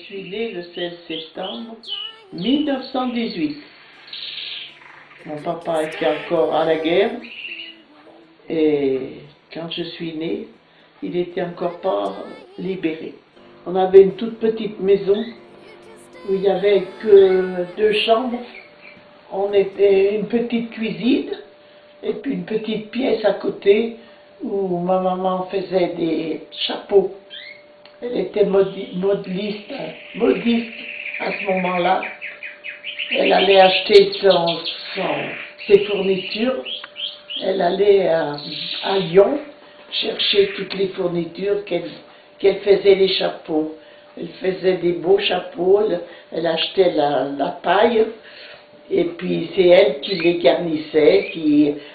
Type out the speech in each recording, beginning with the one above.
suis née le 16 septembre 1918. Mon papa était encore à la guerre et quand je suis née, il n'était encore pas libéré. On avait une toute petite maison où il n'y avait que 2 chambres. On était une petite cuisine et puis une petite pièce à côté où ma maman faisait des chapeaux. Elle était modiste à ce moment-là. Elle allait acheter ses fournitures. Elle allait à Lyon chercher toutes les fournitures qu'elle faisait les chapeaux. Elle faisait des beaux chapeaux, elle achetait la paille. Et puis c'est elle qui les garnissait,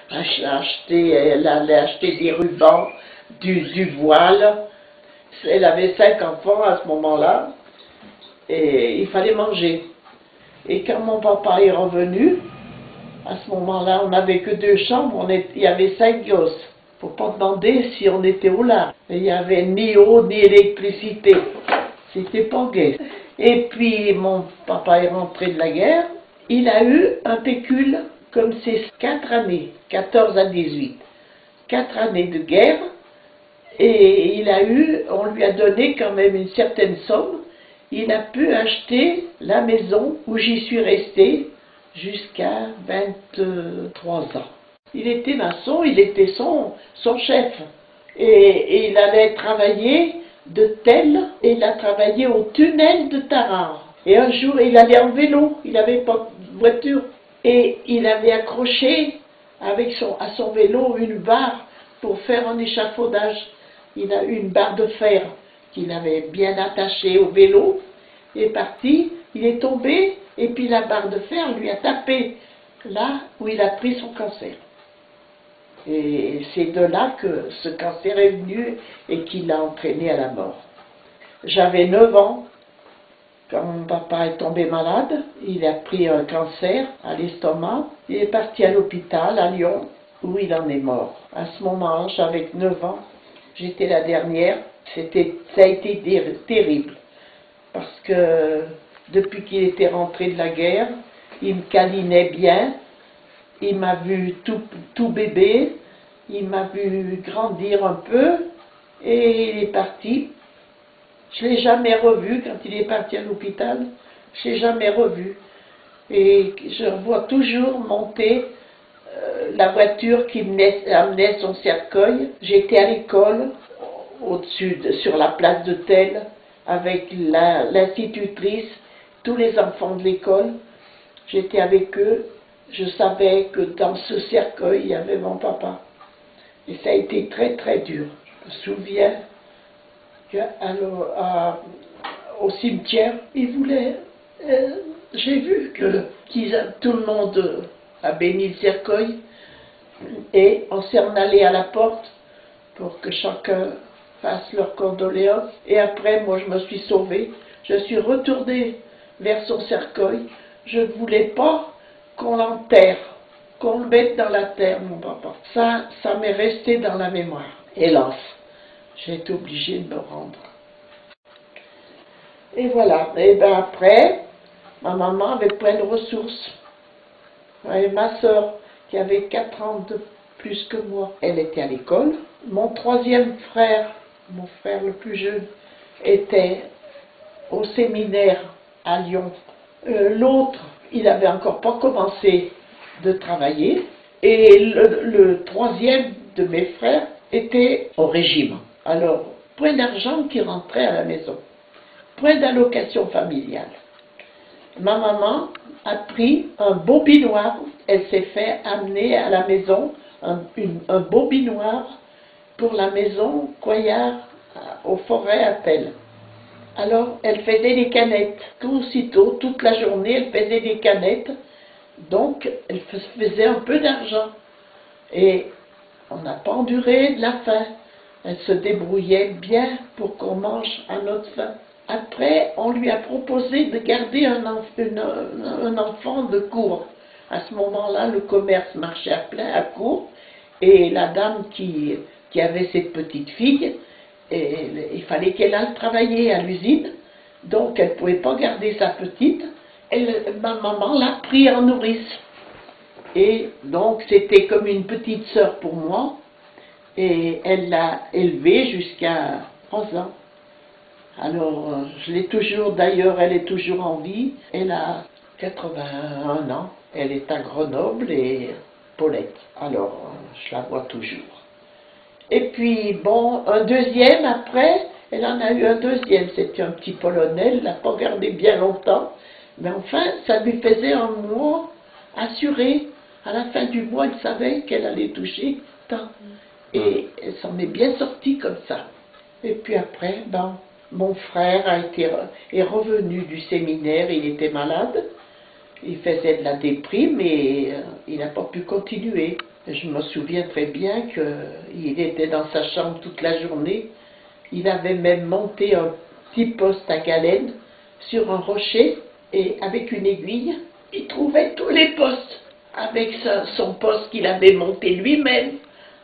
elle allait acheter des rubans, du voile. Elle avait 5 enfants à ce moment-là, et il fallait manger. Et quand mon papa est revenu, à ce moment-là, on n'avait que 2 chambres, il y avait 5 gosses. Faut pas demander si on était au large. Il n'y avait ni eau, ni électricité. C'était pas gai. Et puis mon papa est rentré de la guerre. Il a eu un pécule comme ces 4 années, 14 à 18. 4 années de guerre. Et on lui a donné quand même une certaine somme. Il a pu acheter la maison où j'y suis restée jusqu'à 23 ans. Il était maçon, il était son chef. Et il allait travailler de Tel, et il a travaillé au tunnel de Tarare. Et un jour, il allait en vélo, il n'avait pas de voiture. Et il avait accroché à son vélo une barre pour faire un échafaudage. Il a eu une barre de fer qu'il avait bien attachée au vélo. Il est parti, il est tombé, et puis la barre de fer lui a tapé là où il a pris son cancer. Et c'est de là que ce cancer est venu et qui l'a entraîné à la mort. J'avais 9 ans quand mon papa est tombé malade. Il a pris un cancer à l'estomac. Il est parti à l'hôpital à Lyon où il en est mort. À ce moment, j'avais 9 ans. J'étais la dernière. Ça a été terrible parce que depuis qu'il était rentré de la guerre, il me câlinait bien. Il m'a vu tout bébé, il m'a vu grandir un peu, et il est parti. Je ne l'ai jamais revu quand il est parti à l'hôpital, je ne l'ai jamais revu. Et je vois toujours monter la voiture qui amenait son cercueil. J'étais à l'école, sur la place de Tel, avec l'institutrice, tous les enfants de l'école. J'étais avec eux. Je savais que dans ce cercueil, il y avait mon papa. Et ça a été très très dur. Je me souviens qu'au cimetière, ils voulaient... j'ai vu que tout le monde a béni le cercueil. Et on s'est en allé à la porte pour que chacun fasse leurs condoléances. Et après, moi, je me suis sauvée. Je suis retournée vers son cercueil. Je ne voulais pas qu'on l'enterre, qu'on le mette dans la terre, mon papa. Ça m'est resté dans la mémoire. Hélas, j'ai été obligée de me rendre. Et voilà. Et bien après, ma maman avait plein de ressources. Et ma soeur, qui avait 4 ans de plus que moi, elle était à l'école. Mon 3e frère, mon frère le plus jeune, était au séminaire à Lyon. L'autre, il n'avait encore pas commencé de travailler. Et le 3e de mes frères était au régime. Alors, point d'argent qui rentrait à la maison. Point d'allocation familiale. Ma maman a pris un beau binoir. Elle s'est fait amener à la maison un beau binoir pour la maison Coyard aux Forêts à Tel. Alors, elle faisait des canettes. Aussitôt, toute la journée, elle faisait des canettes. Donc, elle faisait un peu d'argent. Et on n'a pas enduré de la faim. Elle se débrouillait bien pour qu'on mange à notre faim. Après, on lui a proposé de garder un enfant de cour. À ce moment-là, le commerce marchait à plein à court. Et la dame qui avait cette petite fille, il fallait qu'elle aille travailler à l'usine. Donc elle ne pouvait pas garder sa petite. Ma maman l'a pris en nourrice. Et donc c'était comme une petite sœur pour moi. Et elle l'a élevée jusqu'à 3 ans. Alors je l'ai toujours, d'ailleurs elle est toujours en vie. Elle a 81 ans. Elle est à Grenoble et Paulette. Alors je la vois toujours. Et puis bon, un deuxième après, elle en a eu un deuxième. C'était un petit Polonais, elle ne l'a pas gardé bien longtemps. Mais enfin, ça lui faisait un mois assuré. À la fin du mois, elle savait qu'elle allait toucher tant. Et elle s'en est bien sortie comme ça. Et puis après, ben, mon frère est revenu du séminaire, il était malade. Il faisait de la déprime et il n'a pas pu continuer. Je me souviens très bien qu'il était dans sa chambre toute la journée. Il avait même monté un petit poste à galène sur un rocher et avec une aiguille, il trouvait tous les postes avec son poste qu'il avait monté lui-même,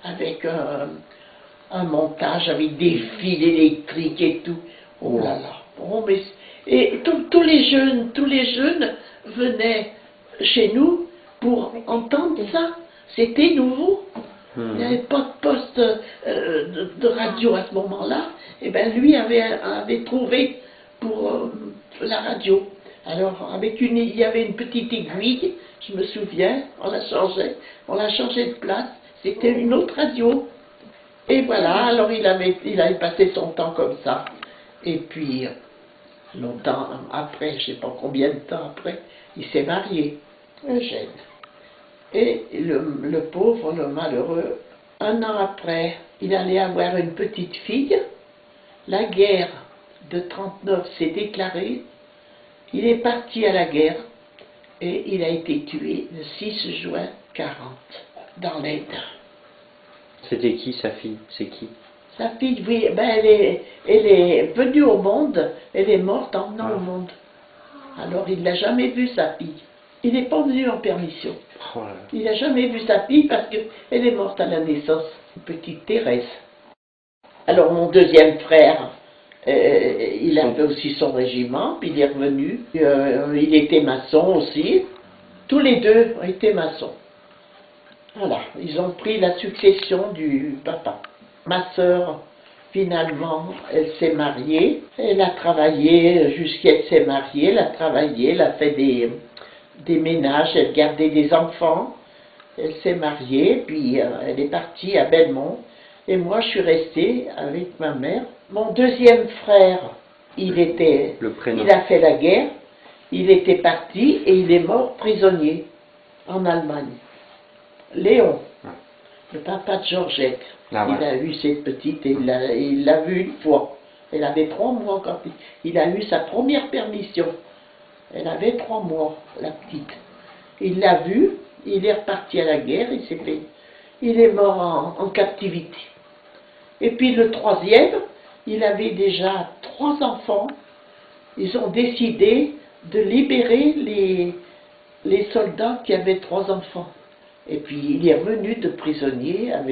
avec un montage avec des fils électriques et tout. Oh là là. Oh, mais, et tous les jeunes venaient chez nous pour entendre ça. C'était nouveau. Il n'y avait pas de poste de radio à ce moment-là. Et bien lui avait trouvé pour la radio. Alors il y avait une petite aiguille, je me souviens, on l'a changé de place. C'était une autre radio. Et voilà, alors il avait passé son temps comme ça. Et puis, longtemps après, je ne sais pas combien de temps après, il s'est marié, Eugène. Et le pauvre, le malheureux, 1 an après, il allait avoir une petite fille. La guerre de 39 s'est déclarée. Il est parti à la guerre et il a été tué le 6 juin 40 dans l'Aisne. C'était qui sa fille? C'est qui? Sa fille, oui, ben elle est venue au monde, elle est morte en venant au monde. Alors il n'a jamais vu sa fille. Il n'est pas venu en permission. Oh là là. Il n'a jamais vu sa fille parce qu'elle est morte à la naissance, petite Thérèse. Alors mon deuxième frère, il a fait aussi son régiment, puis il est revenu. Il était maçon aussi. Tous les deux ont été maçons. Voilà, ils ont pris la succession du papa. Ma sœur, finalement, elle s'est mariée. Elle a travaillé jusqu'à elle s'est mariée. Elle a travaillé, elle a fait des ménages, elle gardait des enfants. Elle s'est mariée, puis elle est partie à Belmont. Et moi, je suis restée avec ma mère. Mon deuxième frère, il a fait la guerre. Il était parti et il est mort prisonnier en Allemagne. Léon, le papa de Georgette, il a eu cette petite et il l'a vue une fois. Elle avait 3 mois quand il a eu sa première permission. Elle avait 3 mois, la petite. Il l'a vue, il est reparti à la guerre, il est mort en captivité. Et puis le troisième, il avait déjà 3 enfants. Ils ont décidé de libérer les soldats qui avaient 3 enfants. Et puis il est revenu de prisonnier à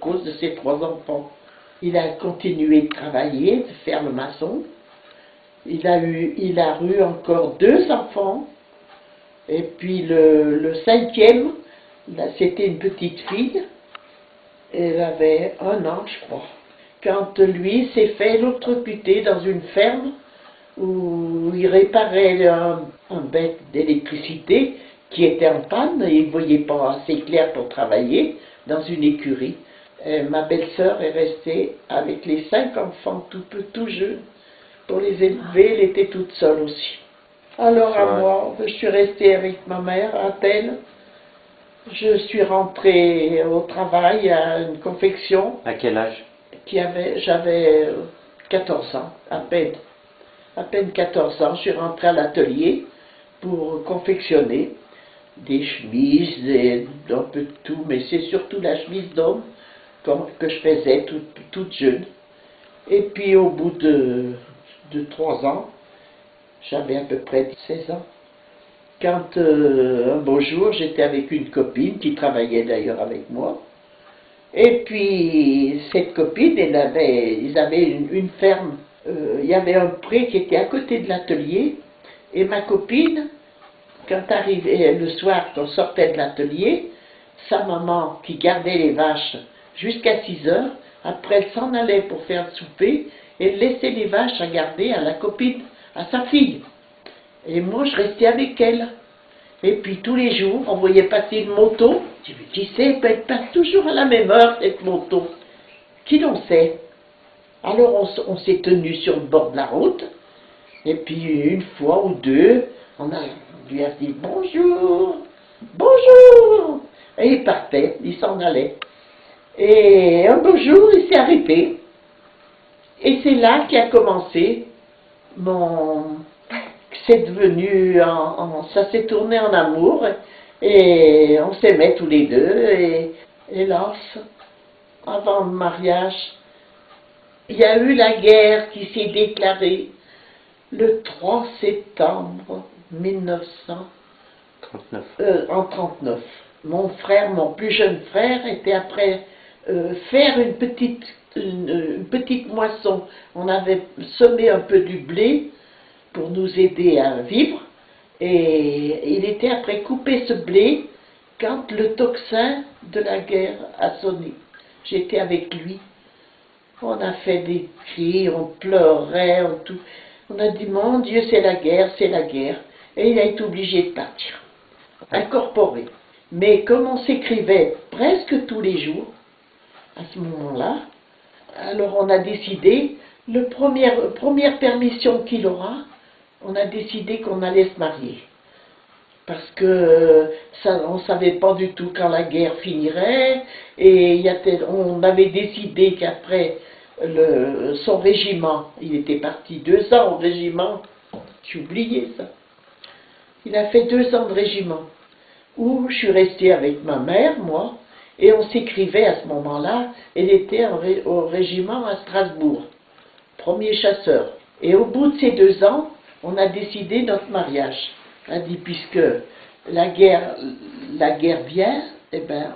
cause de ses 3 enfants. Il a continué de travailler, de faire le maçon. Il a eu encore 2 enfants. Et puis le 5e, c'était une petite fille. Elle avait 1 an, je crois. Quand lui s'est fait électrocuter dans une ferme où il réparait un bec d'électricité qui était en panne et il ne voyait pas assez clair pour travailler dans une écurie. Et ma belle-sœur est restée avec les 5 enfants tout jeunes pour les élever. Elle était toute seule aussi. Alors à moi, je suis restée avec ma mère à Athènes. Je suis rentrée au travail à une confection. À quel âge? J'avais 14 ans, à peine 14 ans. Je suis rentrée à l'atelier pour confectionner des chemises, un peu de tout, mais c'est surtout la chemise d'homme que je faisais toute jeune. Et puis au bout de 3 ans, j'avais à peu près 16 ans. Quand un beau jour, j'étais avec une copine qui travaillait d'ailleurs avec moi. Et puis cette copine, ils avaient une ferme. il y avait un pré qui était à côté de l'atelier, et ma copine, quand arrivait le soir, qu'on sortait de l'atelier, sa maman qui gardait les vaches jusqu'à 6 heures, après elle s'en allait pour faire le souper, et elle laissait les vaches à garder à la copine, à sa fille. Et moi je restais avec elle. Et puis tous les jours, on voyait passer une moto, je me disais, elle passe toujours à la même heure cette moto. Qui l'on sait? Alors on s'est tenu sur le bord de la route, et puis une fois ou deux, on lui a dit bonjour, bonjour, et il partait, il s'en allait. Et un beau jour, il s'est arrêté, et c'est là qu'a commencé c'est devenu, ça s'est tourné en amour, et on s'aimait tous les deux, et hélas, avant le mariage, il y a eu la guerre qui s'est déclarée le 3 septembre 1939. Mon frère, mon plus jeune frère, était après faire une petite moisson. On avait semé un peu du blé pour nous aider à vivre, et il était après couper ce blé quand le tocsin de la guerre a sonné. J'étais avec lui. On a fait des cris, on pleurait, on a dit, mon Dieu, c'est la guerre, c'est la guerre. Et il a été obligé de partir, incorporé. Mais comme on s'écrivait presque tous les jours, à ce moment-là, alors on a décidé, première permission qu'il aura, on a décidé qu'on allait se marier. Parce que on ne savait pas du tout quand la guerre finirait, et on avait décidé qu'après son régiment, il était parti 2 ans au régiment, j'ai oublié ça, il a fait 2 ans de régiment, où je suis restée avec ma mère, moi, et on s'écrivait à ce moment-là, elle était au régiment à Strasbourg, premier chasseur. Et au bout de ces 2 ans, on a décidé notre mariage. On a dit, puisque la guerre vient, eh ben,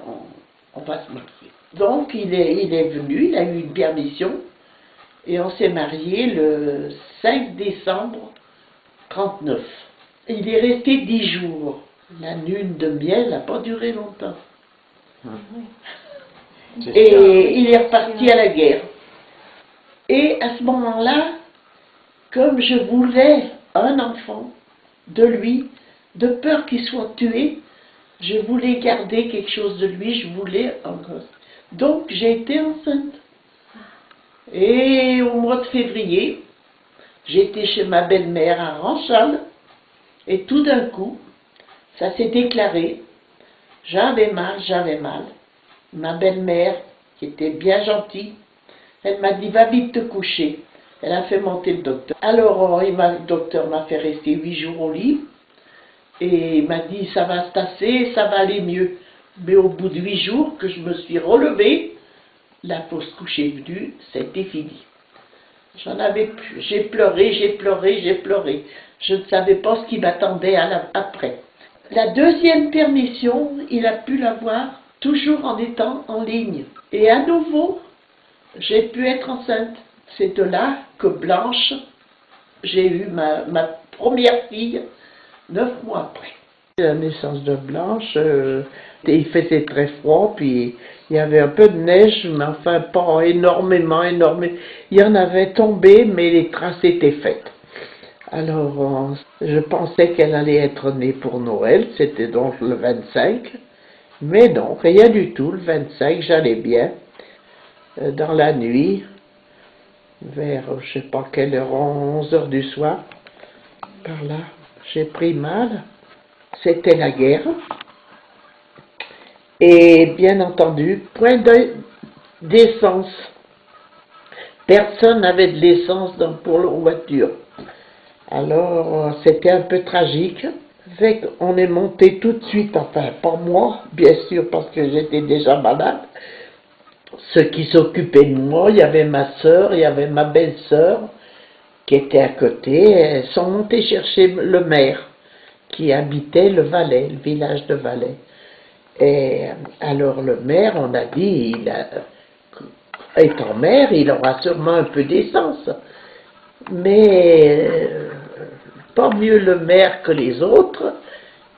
on va se marier. Donc, il est venu, il a eu une permission, et on s'est marié le 5 décembre 39. Il est resté 10 jours. La lune de miel n'a pas duré longtemps. Et il est reparti à la guerre. Et à ce moment-là, comme je voulais un enfant de lui, de peur qu'il soit tué, je voulais garder quelque chose de lui, je voulais un gosse. Donc j'ai été enceinte. Et au mois de février, j'étais chez ma belle-mère à Ranchal, et tout d'un coup, ça s'est déclaré, j'avais mal. Ma belle-mère, qui était bien gentille, elle m'a dit, va vite te coucher. Elle a fait monter le docteur. Alors, le docteur m'a fait rester 8 jours au lit, et il m'a dit, ça va se tasser, ça va aller mieux. Mais au bout de 8 jours, que je me suis relevée, la fausse couche est venue, c'était fini. J'en avais plus. J'ai pleuré. Je ne savais pas ce qui m'attendait après. La deuxième permission, il a pu l'avoir toujours en étant en ligne. Et à nouveau, j'ai pu être enceinte. C'est de là que Blanche, j'ai eu ma première fille 9 mois après. La naissance de Blanche, il faisait très froid, puis il y avait un peu de neige, mais enfin pas énormément. Il y en avait tombé, mais les traces étaient faites. Alors, je pensais qu'elle allait être née pour Noël, c'était donc le 25, mais non, rien du tout. Le 25, j'allais bien. Dans la nuit, vers, je sais pas quelle heure, 11 heures du soir, par là, j'ai pris mal. C'était la guerre. Et bien entendu, point d'essence. Personne n'avait de l'essence pour la voiture. Alors, c'était un peu tragique. Fait qu'on est monté tout de suite, enfin, pas moi, bien sûr, parce que j'étais déjà malade. Ceux qui s'occupaient de moi, il y avait ma sœur, il y avait ma belle-sœur, qui était à côté. Elles sont montées chercher le maire, qui habitait le Valais, le village de Valais. Et alors le maire, on a dit, étant maire, il aura sûrement un peu d'essence. mais pas mieux le maire que les autres.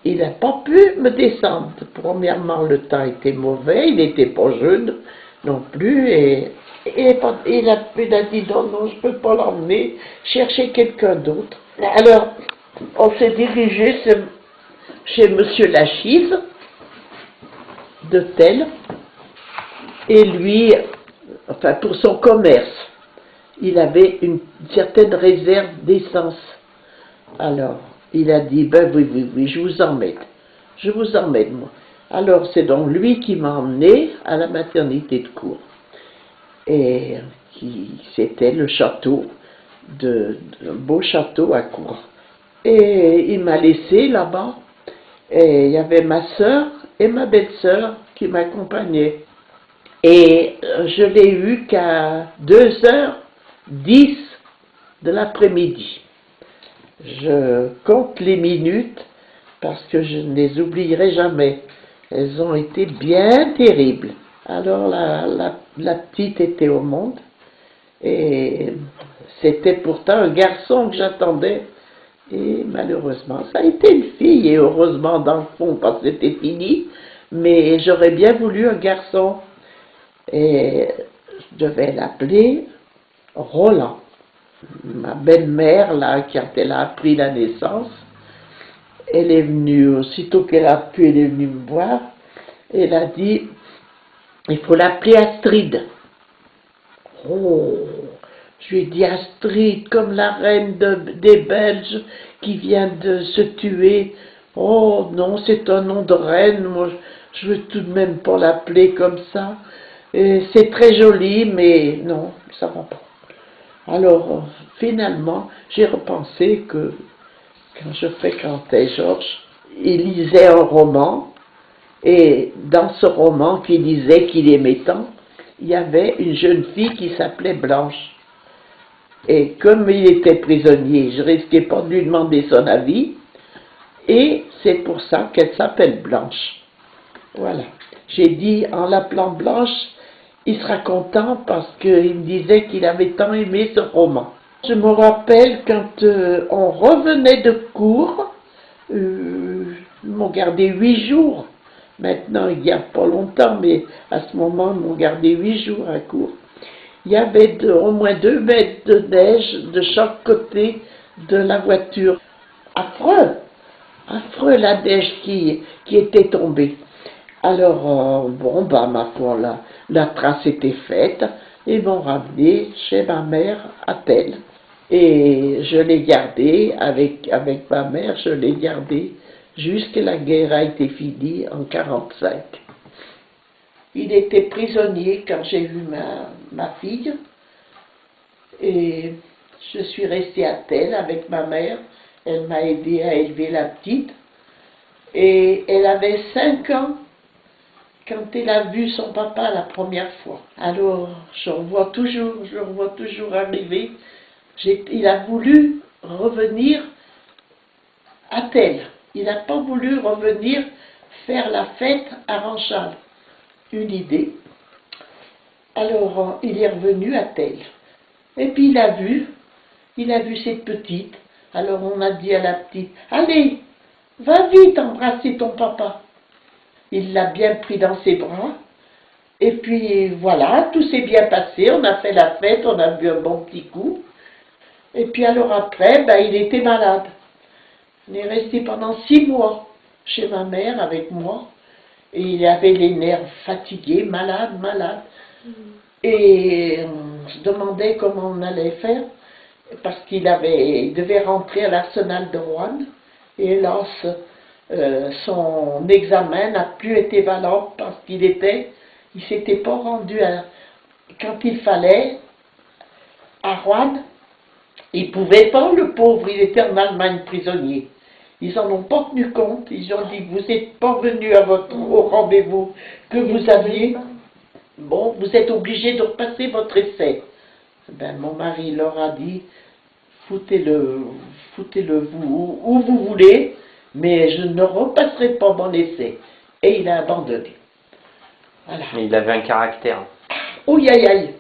Il n'a pas pu me descendre. Premièrement, le temps était mauvais, il n'était pas jeune non plus, et il a dit non, non, je ne peux pas l'emmener, chercher quelqu'un d'autre. Alors, on s'est dirigé chez Monsieur Lachise, de Tel, et lui, enfin pour son commerce, il avait une certaine réserve d'essence. Alors, il a dit, ben oui, oui, oui, je vous emmène, moi. Alors, c'est donc lui qui m'a emmené à la maternité de Cours. Et c'était le château, un beau château à Cours. Et il m'a laissé là-bas, et il y avait ma sœur et ma belle-sœur qui m'accompagnaient. Et je l'ai eu qu'à 2h10 de l'après-midi. Je compte les minutes parce que je ne les oublierai jamais. Elles ont été bien terribles. Alors la petite était au monde et c'était pourtant un garçon que j'attendais. Et malheureusement, ça a été une fille, et heureusement dans le fond parce que c'était fini, mais j'aurais bien voulu un garçon. Et je devais l'appeler Roland. Ma belle-mère, là, quand elle a appris la naissance, elle est venue, aussitôt qu'elle a pu, elle est venue me voir. Elle a dit, il faut l'appeler Astrid. Oh, je lui ai dit Astrid, comme la reine des Belges qui vient de se tuer. Oh non, c'est un nom de reine, moi je veux tout de même pas l'appeler comme ça. C'est très joli, mais non, ça va pas. Alors, finalement, j'ai repensé que quand je fréquentais Georges, il lisait un roman, et dans ce roman qu'il lisait, qu'il aimait tant, il y avait une jeune fille qui s'appelait Blanche. Et comme il était prisonnier, je risquais pas de lui demander son avis, et c'est pour ça qu'elle s'appelle Blanche. Voilà. J'ai dit, en l'appelant Blanche, il sera content parce qu'il me disait qu'il avait tant aimé ce roman. Je me rappelle quand on revenait de cours, ils m'ont gardé 8 jours. Maintenant, il n'y a pas longtemps, mais à ce moment, ils m'ont gardé 8 jours à cours. Il y avait au moins 2 mètres de neige de chaque côté de la voiture. Affreux, affreux la neige qui était tombée. Alors, bon, bah, ma foi, la trace était faite. Ils m'ont ramené chez ma mère à Tel. Et je l'ai gardé, avec ma mère, je l'ai gardé jusqu'à la guerre a été finie en 1945. Il était prisonnier quand j'ai eu ma fille. Et je suis restée à Tel avec ma mère. Elle m'a aidé à élever la petite. Et elle avait 5 ans quand elle a vu son papa la première fois. Alors, je le revois toujours arriver. Il a voulu revenir à Tel. Il n'a pas voulu revenir faire la fête à Ranchal. Une idée. Alors, il est revenu à Tel. Et puis, il a vu cette petite. Alors, on a dit à la petite, allez, va vite embrasser ton papa. Il l'a bien pris dans ses bras. Et puis voilà, tout s'est bien passé. On a fait la fête, on a bu un bon petit coup. Et puis alors après, ben, il était malade. Il est resté pendant 6 mois chez ma mère avec moi. Et il avait les nerfs fatigués, malade. Et on se demandait comment on allait faire. Parce qu'il devait rentrer à l'Arsenal de Rouen. Et hélas, son examen n'a plus été valable parce il s'était pas rendu quand il fallait à Rouen. Il pouvait pas, le pauvre, il était en Allemagne prisonnier. Ils en ont pas tenu compte. Ils ont dit, vous n'êtes pas venu au rendez-vous que vous aviez. Bon, vous êtes obligé de repasser votre essai. Ben, mon mari leur a dit, foutez-le vous où vous voulez, mais je ne repasserai pas mon essai. Et il a abandonné. Voilà. Mais il avait un caractère. Ouh, aïe, aïe.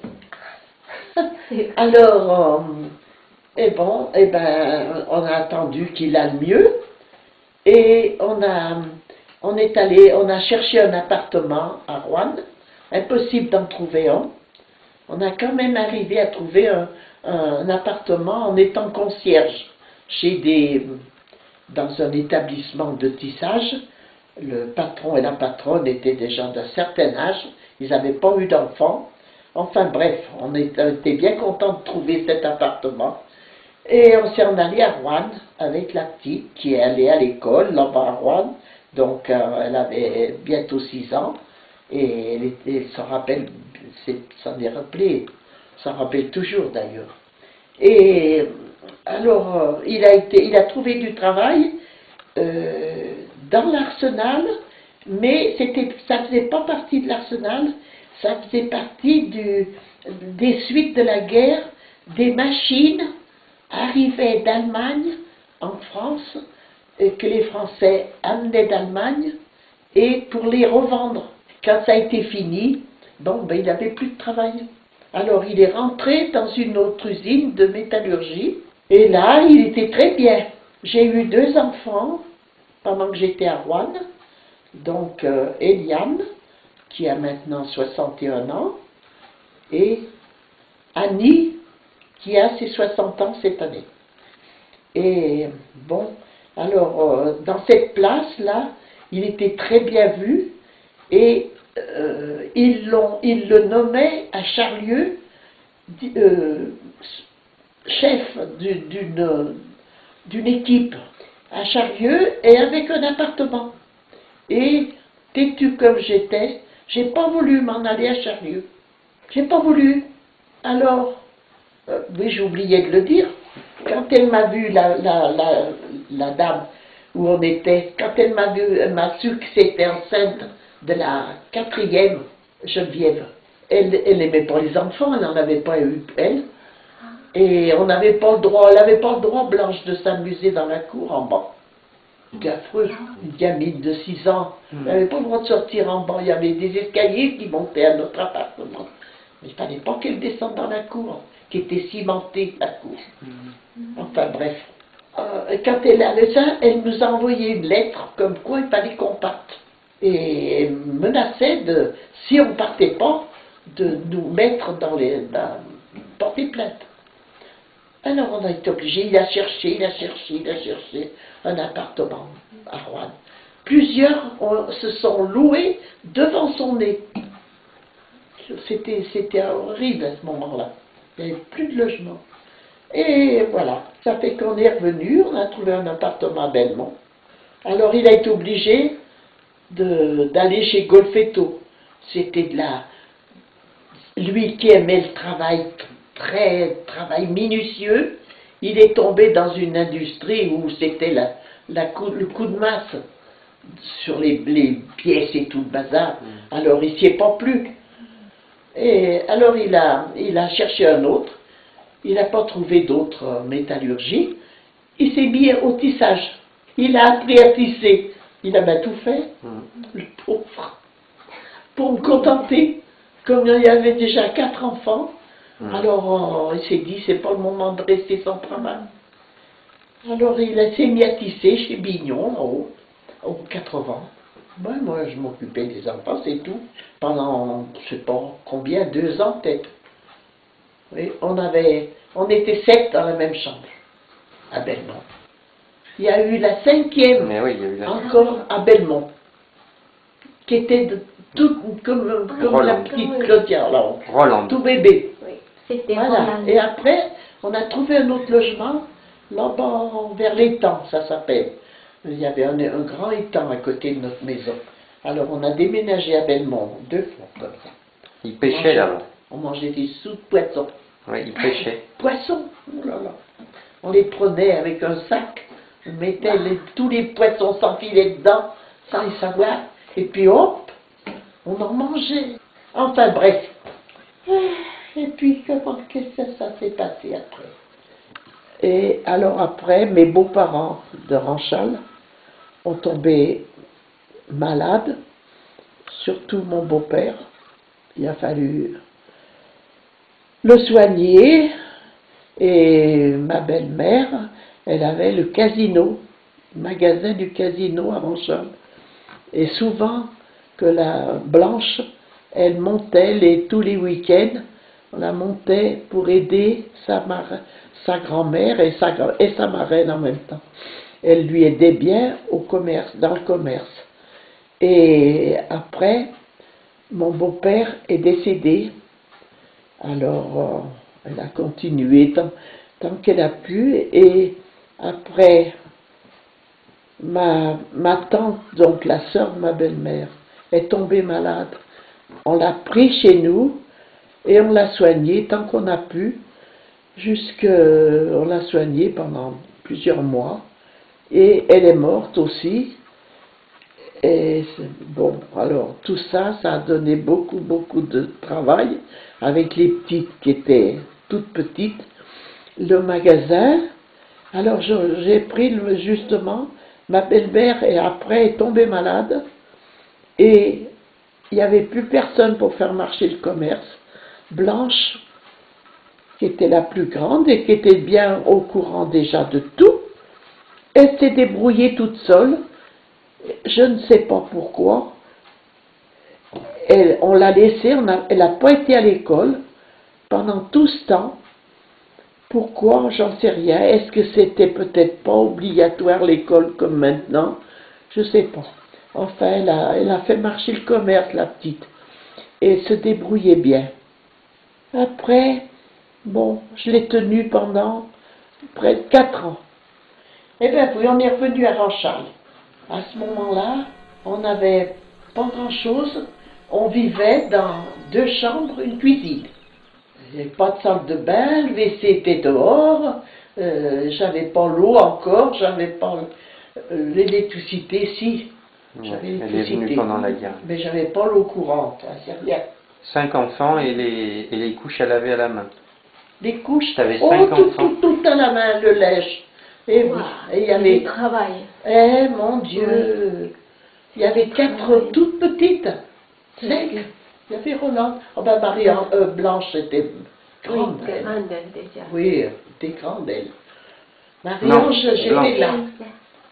Alors, Et bon, et ben, on a attendu qu'il aille mieux. Et on est allé, on a cherché un appartement à Rouen. Impossible d'en trouver un. On a quand même arrivé à trouver un appartement en étant concierge dans un établissement de tissage. Le patron et la patronne étaient des gens d'un certain âge, ils n'avaient pas eu d'enfants. Enfin bref, on était bien contents de trouver cet appartement. Et on s'est en allé à Rouen avec la petite qui est allée à l'école là-bas à Rouen. Donc elle avait bientôt 6 ans et elle s'en rappelle, s'en est rappelé, s'en rappelle toujours d'ailleurs. Et alors il a trouvé du travail dans l'Arsenal, mais ça ne faisait pas partie de l'Arsenal, ça faisait partie des suites de la guerre, des machines arrivaient d'Allemagne en France, que les Français amenaient d'Allemagne, et pour les revendre. Quand ça a été fini, bon, ben, il n'avait plus de travail. Alors il est rentré dans une autre usine de métallurgie, et là, il était très bien. J'ai eu 2 enfants pendant que j'étais à Rouen, donc Eliane, qui a maintenant 61 ans, et Annie, qui a ses 60 ans cette année. Et bon, alors dans cette place-là, il était très bien vu, et ils le nommaient à Charlieu chef d'une équipe à Charlieu et avec un appartement. Et têtu comme j'étais, j'ai pas voulu m'en aller à Charlieu. J'ai pas voulu. Alors, oui, j'ai oublié de le dire, quand elle m'a vu, la dame où on était, quand elle m'a vu, elle m'a su que c'était enceinte de la 4e, Geneviève. Elle n'aimait pas les enfants, elle n'en avait pas eu, elle. Et on n'avait pas le droit, elle n'avait pas le droit, Blanche, de s'amuser dans la cour en bas. C'était affreux. Une gamine de 6 ans, elle n'avait pas le droit de sortir en bas. Il y avait des escaliers qui montaient à notre appartement. Mais il ne fallait pas qu'elle descende dans la cour, qui était cimentée, la cour. Enfin bref. Quand elle avait ça, elle nous a envoyé une lettre comme quoi il fallait qu'on parte. Et elle menaçait de, si on ne partait pas, de nous mettre porter plainte. Alors on a été obligé, il a cherché un appartement à Rouen. Plusieurs se sont loués devant son nez. C'était horrible à ce moment-là. Il n'y avait plus de logement. Et voilà, ça fait qu'on est revenu, on a trouvé un appartement à Belmont. Alors il a été obligé d'aller chez Golfetto. C'était lui qui aimait le travail, travail minutieux, il est tombé dans une industrie où c'était le coup de masse sur les pièces et tout le bazar. Alors il s'y est pas plu. Et alors il a cherché un autre. Il n'a pas trouvé d'autres métallurgies. Il s'est mis au tissage. Il a appris à tisser. Il a bien tout fait, le pauvre. Pour me contenter, comme il y avait déjà 4 enfants, alors il s'est dit, c'est pas le moment de rester sans travail. Alors il s'est mis à tisser chez Bignon, en haut, aux 80. Ben, moi, je m'occupais des enfants, c'est tout. Pendant, je ne sais pas combien, 2 ans peut-être. Oui, on était 7 dans la même chambre, à Belmont. Il y a eu la 5e, oui, encore à Belmont, qui était toute comme la petite Claudia, là, tout bébé. Oui, c'était voilà. Et après, on a trouvé un autre logement, là-bas, vers l'étang, ça s'appelle. Il y avait un grand étang à côté de notre maison. Alors on a déménagé à Belmont 2 fois comme ça. Il pêchait là-bas. On mangeait des sous de poisson. Oui, il pêchait. Poissons, oh là là. On les prenait avec un sac, on mettait tous les poissons s'enfilaient dedans, sans les savoir, et puis hop, on en mangeait. Enfin bref. Et puis qu'est-ce que ça s'est passé après? Et alors après, mes beaux-parents de Ranchal ont tombé malades, surtout mon beau-père. Il a fallu le soigner, Et ma belle-mère, elle avait le casino, le magasin du casino à Ronchal. Et souvent que la Blanche, elle montait tous les week-ends, on la montait pour aider sa grand-mère et sa marraine en même temps. Elle lui aidait bien au commerce, dans le commerce. Et après, mon beau-père est décédé. Alors, elle a continué tant qu'elle a pu. Et après, ma tante, donc la sœur de ma belle-mère, est tombée malade. On l'a pris chez nous et on l'a soignée tant qu'on a pu. On l'a soignée pendant plusieurs mois. Et elle est morte aussi. Et bon, alors tout ça, ça a donné beaucoup de travail avec les petites qui étaient toutes petites. Le magasin, alors j'ai pris justement, ma belle-mère et après est tombée malade et il n'y avait plus personne pour faire marcher le commerce. Blanche, qui était la plus grande et qui était bien au courant déjà de tout, elle s'est débrouillée toute seule. Je ne sais pas pourquoi. On l'a laissée, elle n'a pas été à l'école pendant tout ce temps. Pourquoi? J'en sais rien. Est-ce que c'était peut-être pas obligatoire l'école comme maintenant? Je ne sais pas. Enfin, elle a fait marcher le commerce, la petite. Et elle se débrouillait bien. Après, bon, je l'ai tenue pendant près de 4 ans. Eh bien, oui, on est revenu à Ronchal. À ce moment-là, on n'avait pas grand-chose. On vivait dans 2 chambres, une cuisine. Il n'y avait pas de salle de bain, le WC était dehors, j'avais pas l'eau encore, j'avais pas l'électricité, si. J'avais l'électricité. Elle est venue pendant la guerre. Mais j'avais pas l'eau courante, c'est rien. 5 enfants et les couches à laver à la main. Les couches, t'avais 5 enfants. Tout à la main, le linge. Et oui, et il y avait... Du travail. Eh, mon Dieu, il y avait 4 toutes petites. 5. Il y avait Roland. Oh ben Blanche était grande. Oui, grande elle déjà. Oui, elle était grande elle. Marie-Ange, j'étais là.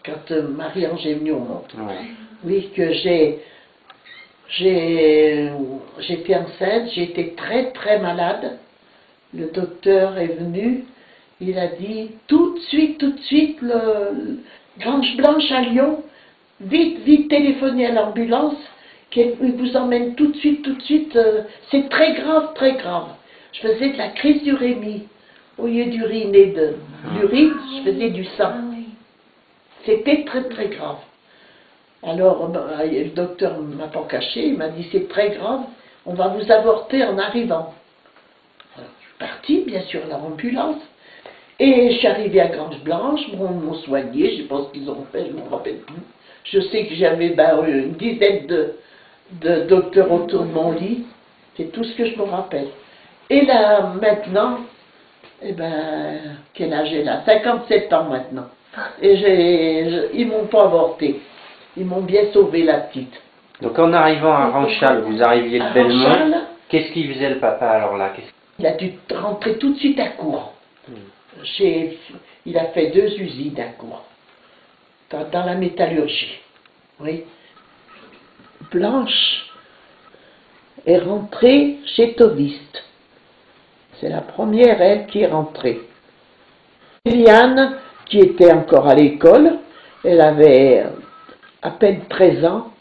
Quand Marie-Ange est venue au monde. Ouais. Oui, que j'étais enceinte, j'étais très malade. Le docteur est venu, il a dit tout de suite, Grange Blanche à Lyon, vite téléphoner à l'ambulance, qu'il vous emmène tout de suite, c'est très grave. Je faisais de la crise d'urémie. Au lieu d'uriner de l'urine, je faisais du sang. C'était très grave. Alors, le docteur ne m'a pas caché, il m'a dit c'est très grave, on va vous avorter en arrivant. Alors, je suis partie, bien sûr, à l'ambulance. Et je suis arrivée à Grange Blanche, m'ont soigné, je ne sais pas ce qu'ils ont fait, je ne me rappelle plus. Je sais que j'avais une dizaine de docteurs autour de mon lit, c'est tout ce que je me rappelle. Et là, maintenant, eh ben, quel âge est là? 57 ans maintenant. Et ils m'ont pas avorté. Ils m'ont bien sauvé la petite. Donc en arrivant à Ronchal, vous arriviez de Belmont. Qu'est-ce qu'il faisait le papa alors là? Il a dû rentrer tout de suite à Cour. Il a fait 2 usines à Cour. Dans la métallurgie. Oui. Blanche est rentrée chez Toviste. C'est la première, elle, qui est rentrée. Liliane, qui était encore à l'école, elle avait à peine 13 ans,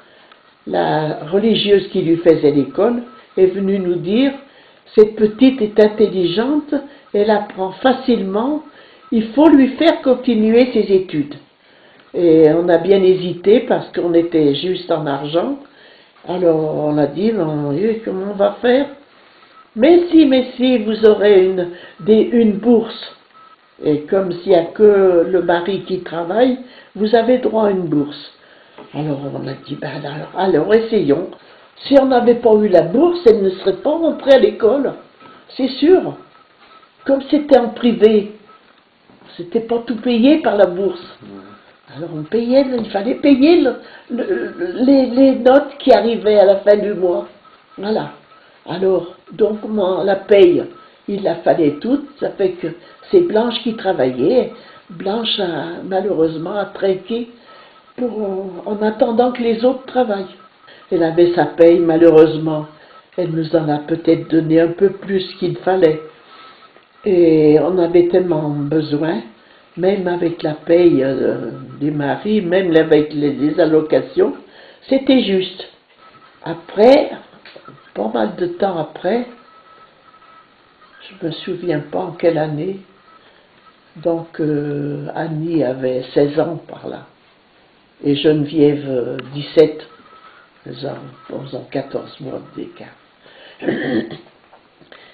la religieuse qui lui faisait l'école est venue nous dire « Cette petite est intelligente, elle apprend facilement, il faut lui faire continuer ses études. » Et on a bien hésité parce qu'on était juste en argent. Alors on a dit « Mon Dieu, comment on va faire ?» Mais si, vous aurez une bourse. Et comme s'il n'y a que le mari qui travaille, vous avez droit à une bourse. Alors on a dit, ben alors essayons. Si on n'avait pas eu la bourse, elle ne serait pas rentrée à l'école. C'est sûr. Comme c'était en privé, c'était pas tout payé par la bourse. Alors on payait, il fallait payer les notes qui arrivaient à la fin du mois. Voilà. Alors, donc la paye, il la fallait toute, ça fait que c'est Blanche qui travaillait. Blanche a malheureusement trinqué en attendant que les autres travaillent. Elle avait sa paye, malheureusement. Elle nous en a peut-être donné un peu plus qu'il fallait. Et on avait tellement besoin, même avec la paye des maris, même avec les allocations, c'était juste. Après, pas mal de temps après, je me souviens pas en quelle année, donc Annie avait 16 ans par là, et Geneviève 17, elles ont 14 mois d'écart.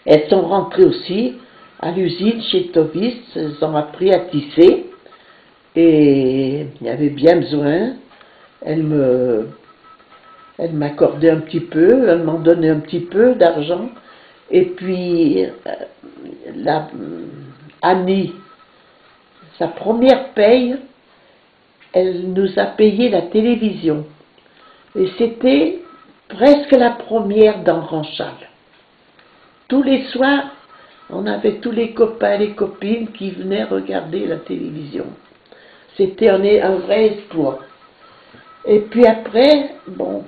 Elles sont rentrées aussi à l'usine chez Tovis, elles ont appris à tisser, et il y avait bien besoin. Elles m'accordaient un petit peu, elles m'en donnaient un petit peu d'argent, et puis Annie, sa première paye, elle nous a payé la télévision, et c'était presque la première dans Ranchal. Tous les soirs, on avait tous les copains et les copines qui venaient regarder la télévision. C'était un vrai exploit. Et puis après, bon,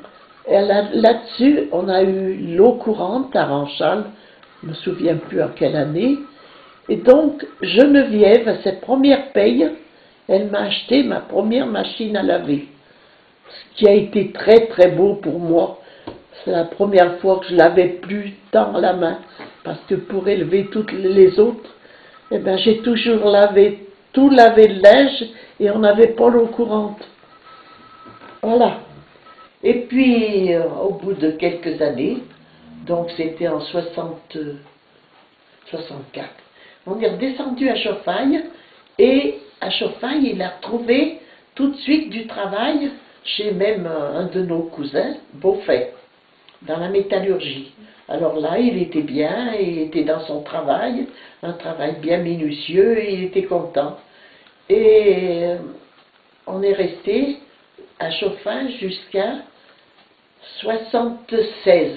là-dessus, on a eu l'eau courante à Ranchal, je ne me souviens plus en quelle année, et donc Geneviève, à cette première paye, elle m'a acheté ma première machine à laver, ce qui a été très très beau pour moi. C'est la première fois que je lavais plus dans la main, parce que pour élever toutes les autres, eh ben, j'ai toujours tout lavé le linge, et on n'avait pas l'eau courante. Voilà. Et puis, au bout de quelques années, donc c'était en 64, on est redescendu à Chauffagne, et à Chauffagne, il a retrouvé tout de suite du travail chez même un de nos cousins, Beaufait, dans la métallurgie. Alors là, il était bien, il était dans son travail, un travail bien minutieux, et il était content. Et on est resté à Chauffagne jusqu'à 76,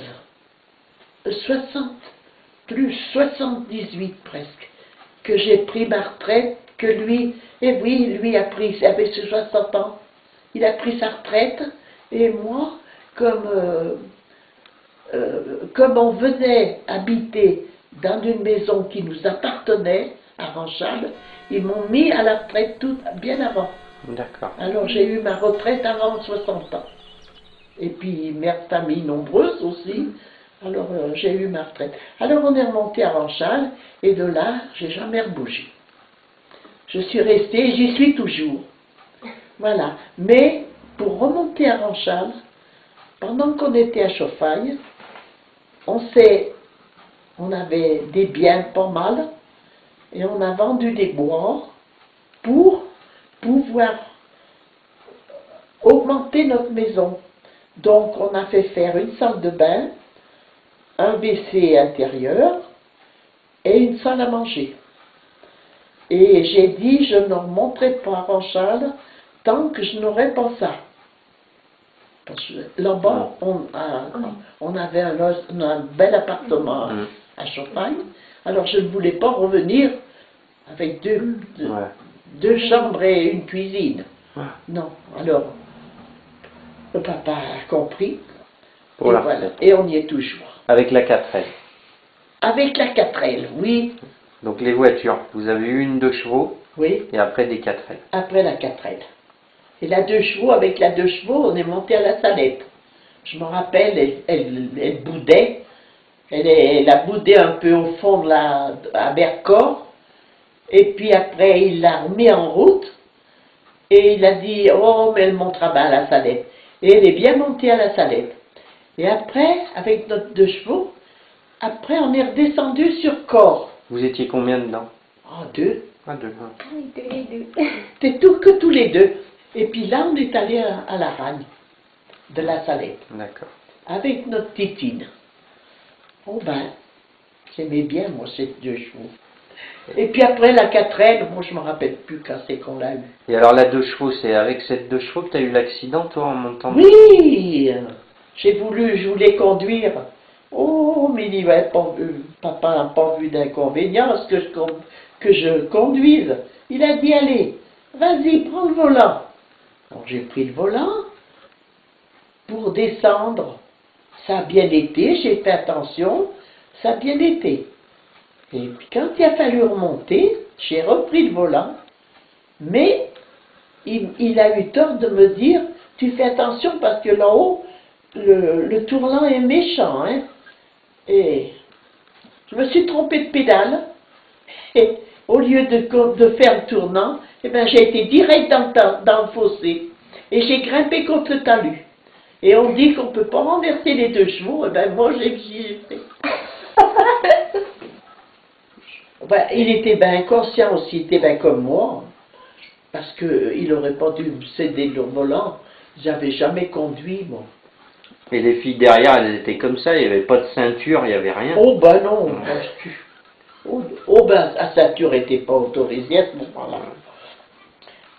78 presque, que j'ai pris ma retraite, que lui, et oui, lui a pris, il avait 60 ans, il a pris sa retraite, et moi, comme on venait habiter dans une maison qui nous appartenait à Ranchal, ils m'ont mis à la retraite bien avant. D'accord. Alors j'ai eu ma retraite avant 60 ans. Et puis mère de famille nombreuse aussi, alors j'ai eu ma retraite. Alors on est remonté à Ranchal, et de là, j'ai jamais rebougé. Je suis restée, j'y suis toujours. Voilà. Mais pour remonter à Ranchal, pendant qu'on était à Chauffagne, on avait des biens pas mal, et on a vendu des bois pour pouvoir augmenter notre maison. Donc on a fait faire une salle de bain, un WC intérieur et une salle à manger. Et j'ai dit, je ne remonterai pas à Ranchal tant que je n'aurai pas ça. Parce que là-bas, on avait un bel appartement à Chauffagne, alors je ne voulais pas revenir avec deux chambres et une cuisine. Non, alors, le papa a compris, voilà. Et on y est toujours. Avec la 4L. Avec la 4L, oui. Donc les voitures, vous avez eu une 2 chevaux, oui. Et après des 4L. Après la 4L. Et la 2 chevaux, avec la 2 chevaux, on est monté à la Salette. Je me rappelle, elle boudait, elle a boudé un peu au fond à Vercors, et puis après il l'a remis en route, et il a dit, oh mais elle montera bien à la Salette. Et elle est bien montée à la Salette. Et après, avec notre 2 chevaux, après on est redescendu sur Corps. Vous étiez combien dedans? Ah, 2. Ah, 2. C'était que tous les 2. Et puis là, on est allé à la Ragne de la Salette. D'accord. Avec notre Titine. Oh ben, j'aimais bien, moi, ces 2 chevaux. Et puis après, la 4L, moi, je ne me rappelle plus quand c'est qu'on l'a eu. Et alors, la 2 chevaux, c'est avec cette 2 chevaux que tu as eu l'accident, toi, en montant? Oui! Je voulais conduire. Oh, mais il va pas, papa n'a pas vu d'inconvénient à ce que je conduise. Il a dit, allez, vas-y, prends le volant. Alors j'ai pris le volant pour descendre. Ça a bien été, j'ai fait attention, ça a bien été. Et puis quand il a fallu remonter, j'ai repris le volant, mais il a eu tort de me dire, tu fais attention parce que là-haut, le tourlant est méchant, hein. Et je me suis trompée de pédale, et au lieu de faire le tournant, eh ben, j'ai été direct dans le fossé, et j'ai grimpé contre le talus. Et on dit qu'on ne peut pas renverser les deux chevaux, et ben moi j'ai fait. Ben, il était bien conscient aussi, il était bien comme moi, parce qu'il n'aurait pas dû me céder le volant, j'avais jamais conduit, moi. Et les filles derrière, elles étaient comme ça, il n'y avait pas de ceinture, il n'y avait rien. Oh ben non, oh ben la ceinture n'était pas autorisée à ce moment-là.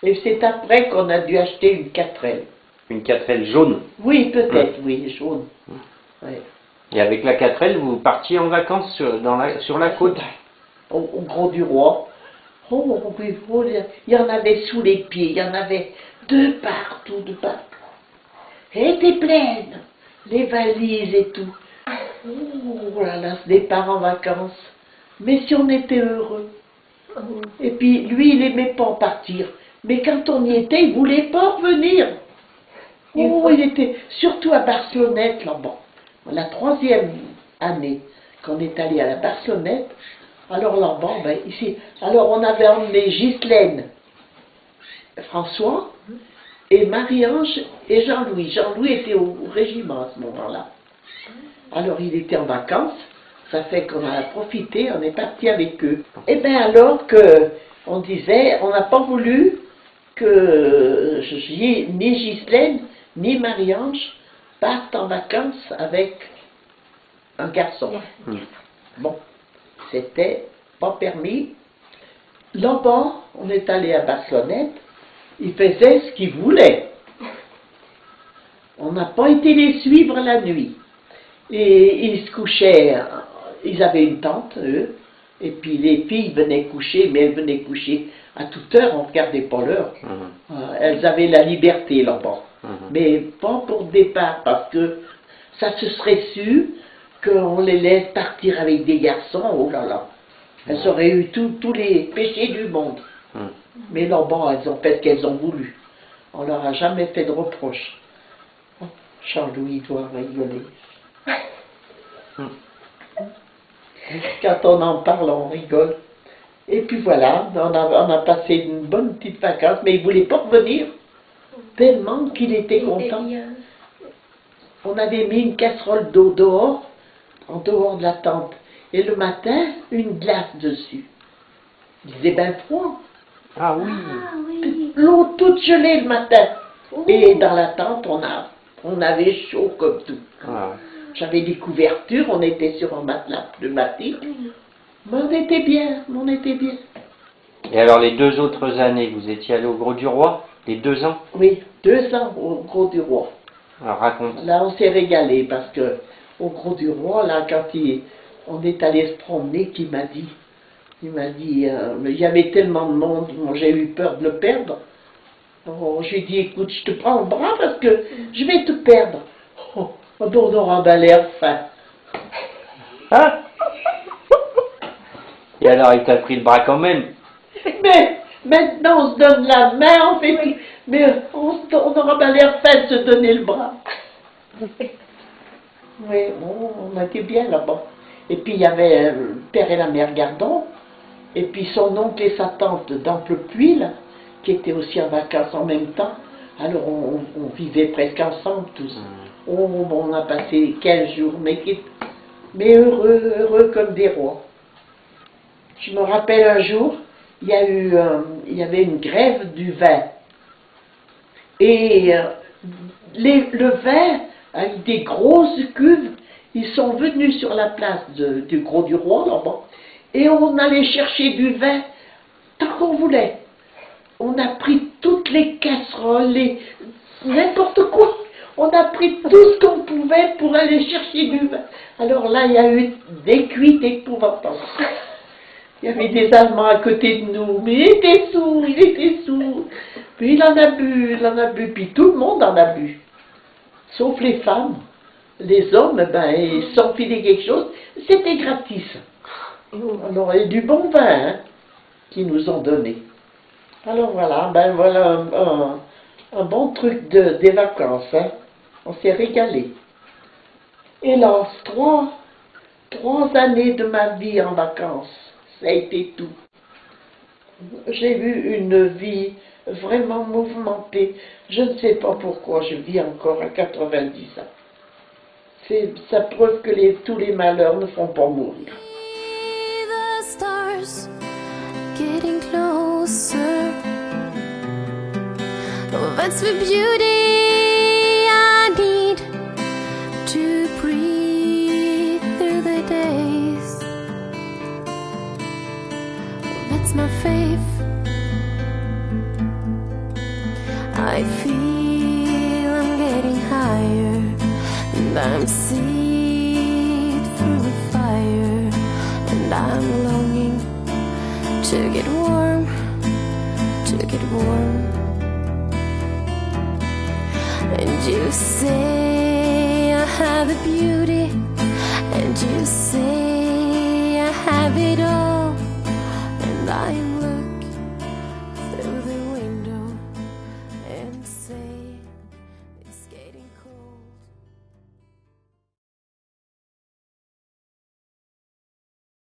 Et c'est après qu'on a dû acheter une 4L. Une 4L jaune. Oui, peut-être, oui, jaune. Ouais. Et avec la 4L, vous partiez en vacances sur la côte? Au Gros du Roi. Oh, oui, il y en avait sous les pieds, il y en avait de partout, de partout. Elle était pleine, les valises et tout. Oh là là, ce départ en vacances. Mais si on était heureux. Et puis, lui, il n'aimait pas partir. Mais quand on y était, il ne voulait pas revenir. Oh, il était surtout à Barcelonnette, là-bas. La 3e année qu'on est allé à la Barcelonnette, alors là-bas, ben, ici, alors on avait emmené Ghislaine, François, et Marie-Ange et Jean-Louis. Jean-Louis était au régiment à ce moment-là. Alors il était en vacances, ça fait qu'on a profité, on est parti avec eux. Et bien alors que on disait, on n'a pas voulu que ni Ghislaine ni Marie-Ange partent en vacances avec un garçon. Bon, c'était pas permis. Là-bas, on est allé à Barcelonnette, ils faisaient ce qu'ils voulaient. On n'a pas été les suivre la nuit. Et ils se couchaient, ils avaient une tente, eux, et puis les filles venaient coucher, mais elles venaient coucher à toute heure, on ne regardait pas l'heure. Elles avaient la liberté là-bas. Mais pas pour le départ, parce que ça se serait su qu'on les laisse partir avec des garçons, oh là là. Elles auraient eu tous les péchés du monde. Mais là-bas, elles ont fait ce qu'elles ont voulu. On leur a jamais fait de reproches. Oh, Charles-Louis doit rigoler. Quand on en parle, on rigole. Et puis voilà, on a passé une bonne petite vacance, mais il ne voulait pas revenir, tellement qu'il était content. On avait mis une casserole d'eau dehors, en dehors de la tente, et le matin, une glace dessus. Il faisait bien froid. Ah oui. L'eau toute gelée le matin. Et dans la tente, on avait chaud comme tout. J'avais des couvertures, on était sur un matelas pneumatique. Mais on était bien, on était bien. Et alors les 2 autres années, vous étiez allé au Gros du Roi? Les 2 ans? Oui, 2 ans au Gros du Roi. Alors raconte. Là, on s'est régalé parce que au Gros du Roi, là, quand on est allé se promener, il m'a dit, il y avait tellement de monde, j'ai eu peur de le perdre. Alors, je lui ai dit, écoute, je te prends le bras parce que je vais te perdre. Oh, on aura l'air fin. Hein? Et alors, il t'a pris le bras quand même? Mais maintenant, on se donne la main, mais on aura pas l'air fin de se donner le bras. Oui, bon, on était bien là-bas. Et puis, il y avait le père et la mère Gardon, et puis son oncle et sa tante d'Amplepuis, qui étaient aussi en vacances en même temps. Alors, on vivait presque ensemble tous. Oh, bon, on a passé 15 jours, mais heureux comme des rois. Je me rappelle un jour, il y avait une grève du vin. Et le vin, avec des grosses cuves, ils sont venus sur la place du Gros du Roi, là-bas, et on allait chercher du vin tant qu'on voulait. On a pris toutes les casseroles, n'importe quoi. On a pris tout ce qu'on pouvait pour aller chercher du vin. Alors là, il y a eu des cuites épouvantables. Il y avait des Allemands à côté de nous, mais il était sourd, il était sourd. Puis il en a bu, puis tout le monde en a bu. Sauf les femmes. Les hommes, ben, ils s'enfilaient quelque chose, c'était gratis. Alors, il y a du bon vin, hein, qu'ils nous ont donné. Alors voilà, ben voilà un bon truc des vacances, hein. On s'est régalé. Hélas, trois années de ma vie en vacances, ça a été tout. J'ai eu une vie vraiment mouvementée. Je ne sais pas pourquoi je vis encore à 90 ans. Ça prouve que tous les malheurs ne font pas mourir. The stars getting closer. Oh, that's the beauty I need to breathe through the days. Oh, that's my faith. I feel I'm getting higher, and I'm seeing through the fire, and I'm longing to get warm, to get warm. And you say I have a beauty, and you say I have it all.